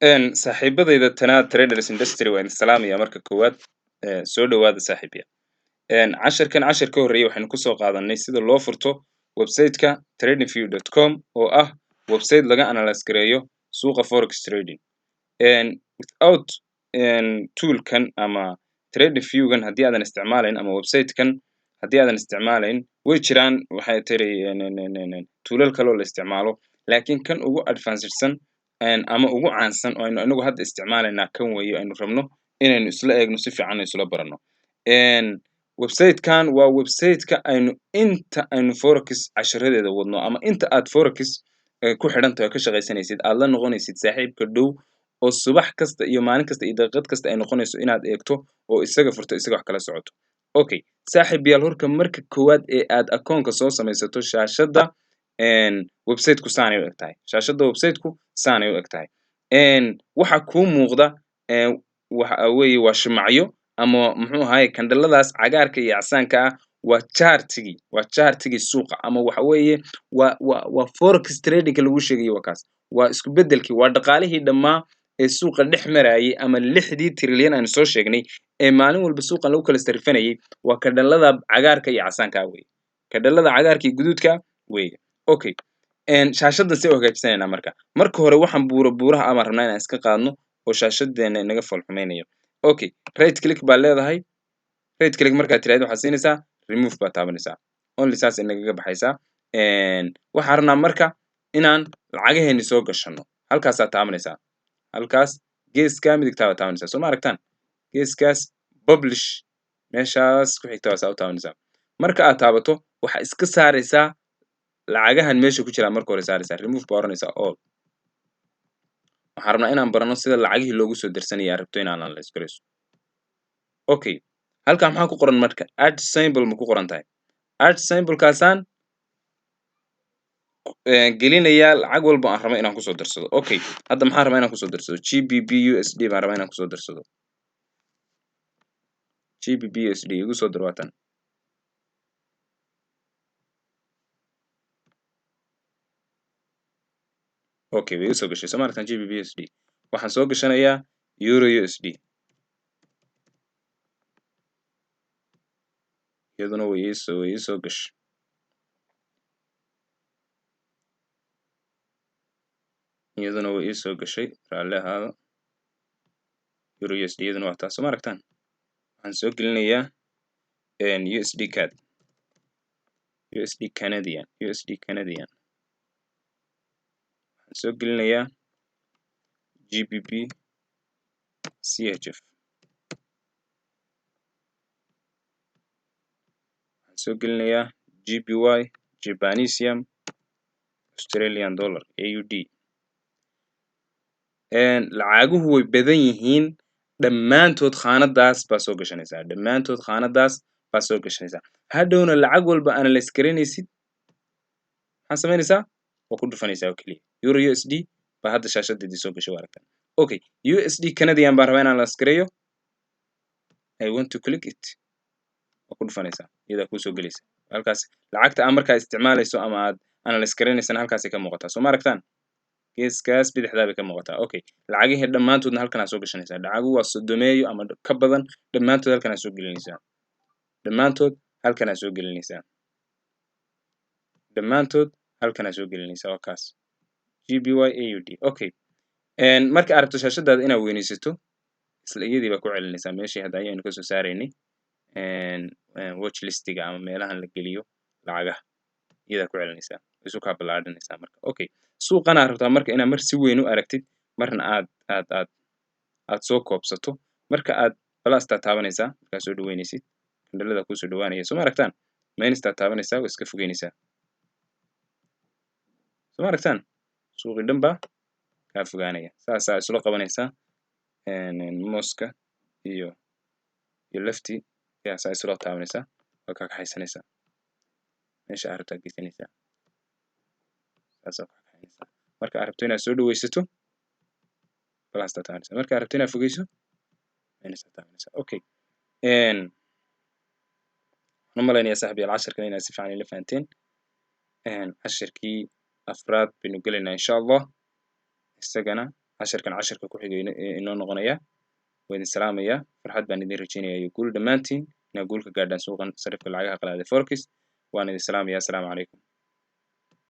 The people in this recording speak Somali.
saaxiibadayda Tanaa Traders Industry waan salaamaya marka koowaad soo dhawaada saaxiibaya. Casharkan cashar ka horreeyay waxaynu kusoo qaadanay sida loo furto website-ka tradingview.com oo ah website laga analyze gareeyo suuqa forex trading. Without toolkan ama tradingview-gan haddii aadan isticmaalayn ama website-kan haddii aadan isticmaalayn way jiraan waxay tiri toolal kale oo la isticmaalo laakiin kan ugu advancedsan ama ugu caansan oo aynu anagu hadda isticmaalaynaa kan weeye aynu rabno inaynu isla eegno si fiican isla barano. Website-kan waa website-ka inta aynu forex casharadeeda wadno ama inta aad forex ku xidhan tahay oo ka shaqaysanaysid aad la noqonaysid saaxiibka dhow oo subax kasta iyo maalin kasta iyo daqiiqad kasta ay noqonayso inaad eegto oo isaga furto isaga wax kala socoto. Okay, saaxiibayaal horka marka koowaad ee aad akoonka soo samaysato shaashada website-ku saan ay u egtahay. Shaashada website-ku saan ay u egtahay. Waxa kuu muuqda waxa weeye waa shumacyo ama muxuu ahaay kandhaladaas cagaarka iyo casaanka ah waa chartigi suuqa ama waxa weeye waa forex trading lagu sheegayo wakaas. Waa isku bedelkii waa dhaqaalihii dhammaa ee suuqa dhex marayay ama 6 trilyan aynu soo sheegnay ee maalin walba suuqa lagu kala sarfanayay waa kandhalada cagaarka iyo casaanka weeye. Kandhalada cagaarka iyo guduudka weeye. Okay. Shaashada si hagaajinayna marka hore waxaan buuraha ama rabnaa inaan iska qaadno oo shaashadeena inaga falxumaynayo. Okay, right click baa leedahay. Right click markaad tiraahdo waxaad siinaysaa remove baa taabanaysaa. Only saas inaga baxaysaa. Waxaan rabnaa marka inaan lacagaheeni soo gashano. Halkaas aad taabanaysaa. Halkaas geeska midigta aad taabanaysaa. Soo ma aragtaan? Geeskaas publish meeshaas ku xigta aad taabanaysaa. Marka aad taabato waxa iska saaraysaa lacagahan meesha ku jira marka hore saaraysaa remove baa oranaysaa all. Waxaan rabnaa inaan barano sida lacagihii loogu soo dirsanayay rabto inaan analyze gareyso. Okay, halkan maxaa ku qoran marka add symbol ma ku qoran tahay. Add symbol kaasaan gelinayaa lacag walba aan rabo inaan ku soo dirsado. Okay, hadda maxaan rabaa inaan ku soo dirsado GBP USD baan rabaa inaan ku soo dirsado. GBP USD igu soo dir waatan. Okay, way soo gashay Soomaalitan GBP USD. Waxaan soo gashanayaa Euro USD. iyaduna way soo gashay. iyaduna way soo gashay raalli ahaada. Euro USD iyaduna waa taas. Soo aragtaan. Waxaan soo gelinayaa USD CAD. USD Canadian. Waxaan soo gelinayaa GBP CHF. waxaan soo gelinayaa GPY Japanese Australian dollar AUD. lacaguhu way badan yihiin dhammaantood khaanadaas baa soo gashanaysaa. Hadhowna lacag walba analyze gareynaysid maxaa samaynaysaa waa ku dhufanaysaa oo kaliya. Euro USD baa hadda shaashadeedii soo gashay aragtaan. Okay, USD Canadian baan rabaa inaan analyze gareeyo. I want to click it. waa ku dhufanaysaa iyada ku soo gelaysa. Halkaas lacagta aan markaa isticmaalayso ama aad analyze gareynaysan halkaas ay ka muuqataa. Soo ma aragtaan? geeskaas bidixda bay ka muuqataa. Okay, lacagihii dhammaantoodna halkan aad soo gashanaysaa. Lacagu waa sodomeeyo ama ka badan dhammaantood halkan aad soo gelinaysaa. Dhammaantood halkan aad soo gelinaysaa waa kaas. GBY AUD. Okay. marka aad rabto shaashadaada inaad weynaysato isla iyadii baa ku celinaysaa meeshii hadda ayaynu ka soo saaraynay watch listiga ama meelahan la geliyo lacagaha iyada ku celinaysaa isu ka balaadhinaysaa marka. Okay, suuqana rabtaa marka inaad mar si weyn u aragtid marna aad soo koobsato marka aad balasta taabanaysaa marka soo dhaweynaysid kandhalada ku soo dhawaanaya. Soo ma aragtaan? Mainsta taabanaysaa oo iska fogeynaysaa. Soo ma aragtaan? suuqi dhanba ka fogaanaya. Saas isla qabanaysaa mooska iyo lefty yaa saa isla taabanaysaa oo ka kaxaysanaysaa. meesha aad rabtaa geysanaysaa. saas oo ka kaxaysanaysaa. marka aad rabto inaad soo dhawaysato balasta taabanaysaa. marka aad rabto inaad fogeyso mainsta taabanaysaa. Okay. waxaan u malaynayaa saaxiibayaal casharkan inaad si fiican ila fahanteen. casharkii afraad baynu gelaynaa insha Allah isagana casharka ku xigay inoo noqonaya. Waa idin salaamaya, farxad baan idin rajaynaya iyo guul dhammaantiin inaad guul ka gaadhaan suuqan sarifka lacagaha qalaad ee forex. Waan idin salaamaya. Assalaamu calaykum.